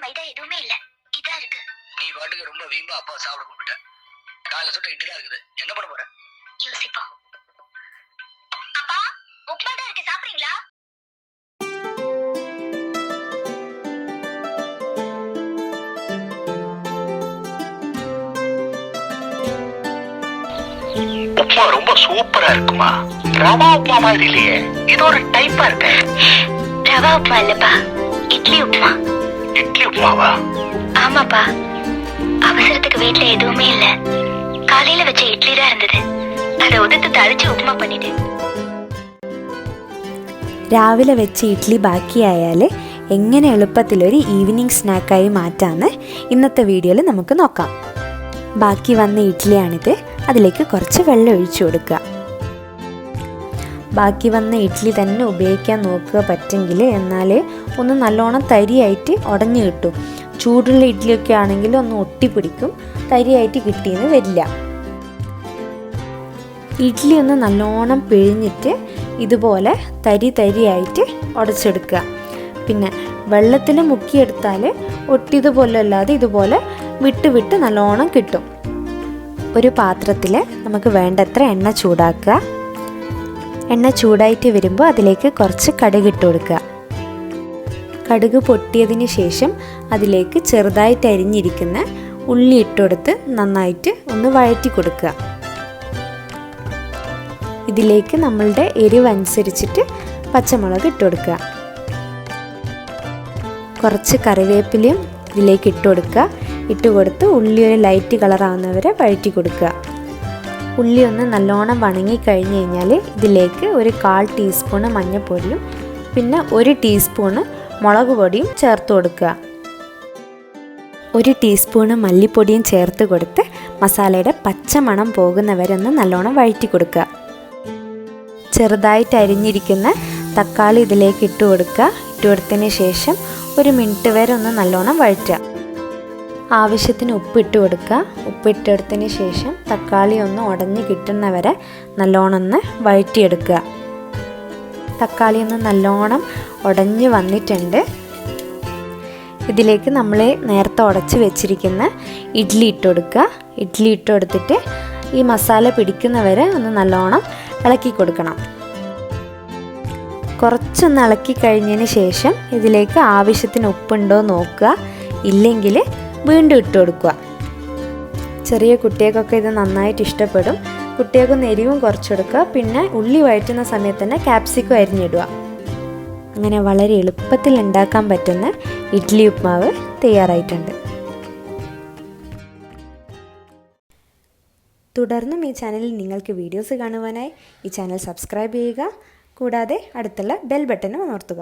மைதா எதுவுமே இல்ல. இதா இருக்கு. நீ பாட்டுக்கு ரொம்ப வீம்பா அப்பா சாப்பிட கூப்பிட்ட. காலைல சுட்ட இட்லி தான் இருக்குது. என்ன பண்ண போற? யோசிப்போம். அப்பா, உப்புமா தான் இருக்கு, சாப்பிடுறீங்களா? உப்புமா ரொம்ப சூப்பரா இருக்குமா? ரவா உப்புமா மாதிரி இல்லையே, இது ஒரு டைப்பா இருக்கு. ரவா உப்புமா இல்லப்பா, இட்லி உப்புமா. இட்லி உப்புமாவா? ஆமாப்பா, அவசரத்துக்கு வீட்டுல எதுவுமே இல்ல. காலையில வச்ச இட்லி தான் இருந்தது. அதை உதுத்து തളിച്ച് ഉപ്പുമാ பண்ணிட்டு. രാവിലെ വെച്ച ഇഡ്ഡലി ബാക്കിയായാൽ എങ്ങനെ എളുപ്പത്തിലൊരു ഈവനിങ് സ്നാക്കായി മാറ്റാമെന്ന് ഇന്നത്തെ വീഡിയോയിൽ നമുക്ക് നോക്കാം. ബാക്കി വന്ന ഇഡ്ഡലിയാണിത്. അതിലേക്ക് കുറച്ച് വെള്ളം ഒഴിച്ചു കൊടുക്കുക. ബാക്കി വന്ന ഇഡ്ഡലി തന്നെ ഉപയോഗിക്കാൻ നോക്കുക പറ്റെങ്കിൽ, എന്നാൽ ഒന്ന് നല്ലോണം തരിയായിട്ട് ഉടഞ്ഞു കിട്ടും. ചൂടുള്ള ഇഡ്ഡലിയൊക്കെ ആണെങ്കിൽ ഒന്ന് ഒട്ടിപ്പിടിക്കും, തരിയായിട്ട് കിട്ടിയെന്ന് വരില്ല. ഇഡ്ഡലി ഒന്ന് നല്ലോണം പിഴിഞ്ഞിട്ട് ഇതുപോലെ തരിയായിട്ട് ഉടച്ചെടുക്കുക. പിന്നെ വെള്ളത്തിൽ മുക്കിയെടുത്താൽ ഒട്ടിയതുപോലെ അല്ലാതെ ഇതുപോലെ വിട്ട് നല്ലോണം കിട്ടും. ഒരു പാത്രത്തിൽ നമുക്ക് വേണ്ടത്ര എണ്ണ ചൂടാക്കുക. എണ്ണ ചൂടായിട്ട് വരുമ്പോൾ അതിലേക്ക് കുറച്ച് കടുക് ഇട്ട് കൊടുക്കുക. കടുക് പൊട്ടിയതിന് ശേഷം അതിലേക്ക് ചെറുതായിട്ട് അരിഞ്ഞിരിക്കുന്ന ഉള്ളി ഇട്ടുകൊടുത്ത് നന്നായിട്ട് ഒന്ന് വഴറ്റി കൊടുക്കുക. ഇതിലേക്ക് നമ്മളുടെ എരിവ് അനുസരിച്ചിട്ട് പച്ചമുളക് ഇട്ട് കൊടുക്കുക. കുറച്ച് കറിവേപ്പിലയും ഇതിലേക്ക് ഇട്ട് കൊടുക്കുക. ഇട്ട് കൊടുത്ത് ഉള്ളി ഒരു ലൈറ്റ് കളറാവുന്നവരെ വഴറ്റി കൊടുക്കുക. ഉള്ളി ഒന്ന് നല്ലോണം വണങ്ങി കഴിഞ്ഞ് കഴിഞ്ഞാൽ ഇതിലേക്ക് ഒരു 1/4 ടീസ്പൂണ് മഞ്ഞൾപ്പൊടിയും പിന്നെ 1 ടീസ്പൂണ് മുളക് പൊടിയും ചേർത്ത് കൊടുക്കുക. 1 ടീസ്പൂണ് മല്ലിപ്പൊടിയും ചേർത്ത് കൊടുത്ത് മസാലയുടെ പച്ചമണം പോകുന്നവരെ ഒന്ന് നല്ലോണം വഴറ്റി കൊടുക്കുക. ചെറുതായിട്ട് അരിഞ്ഞിരിക്കുന്ന തക്കാളി ഇതിലേക്ക് ഇട്ട് കൊടുക്കുക. ഇട്ട് കൊടുത്തതിന് ശേഷം 1 മിനിറ്റ് വരെ ഒന്ന് നല്ലോണം വഴറ്റുക. ആവശ്യത്തിന് ഉപ്പിട്ട് കൊടുക്കുക. ഉപ്പിട്ടെടുത്തതിന് ശേഷം തക്കാളി ഒന്ന് ഉടഞ്ഞ് കിട്ടുന്നവരെ നല്ലോണം ഒന്ന് വഴറ്റിയെടുക്കുക. തക്കാളി ഒന്ന് നല്ലോണം ഉടഞ്ഞ് വന്നിട്ടുണ്ട്. ഇതിലേക്ക് നമ്മൾ നേരത്തെ ഉടച്ച് വെച്ചിരിക്കുന്ന ഇഡ്ഡലി ഇട്ട് കൊടുക്കുക. ഇഡ്ഡലി ഇട്ട് കൊടുത്തിട്ട് ഈ മസാല പിടിക്കുന്നവരെ ഒന്ന് നല്ലോണം ഇളക്കി കൊടുക്കണം. കുറച്ചൊന്ന് ഇളക്കി കഴിഞ്ഞതിന് ശേഷം ഇതിലേക്ക് ആവശ്യത്തിന് ഉപ്പുണ്ടോ നോക്കുക. ഇല്ലെങ്കിൽ വീണ്ടും ഇട്ട് കൊടുക്കുക. ചെറിയ കുട്ടികൾക്കൊക്കെ ഇത് നന്നായിട്ട് ഇഷ്ടപ്പെടും. കുട്ടികൾക്ക് എരിവും കുറച്ചെടുക്കുക. പിന്നെ ഉള്ളി വഴറ്റുന്ന സമയത്ത് തന്നെ ക്യാപ്സിക്കം അരിഞ്ഞിടുക. അങ്ങനെ വളരെ എളുപ്പത്തിൽ ഉണ്ടാക്കാൻ പറ്റുന്ന ഇഡ്ഡലി ഉപ്മാവ് തയ്യാറായിട്ടുണ്ട്. തുടർന്നും ഈ ചാനലിൽ നിങ്ങൾക്ക് വീഡിയോസ് കാണുവാനായി ഈ ചാനൽ സബ്സ്ക്രൈബ് ചെയ്യുക. കൂടാതെ അടുത്തുള്ള ബെൽ ബട്ടണും അമർത്തുക.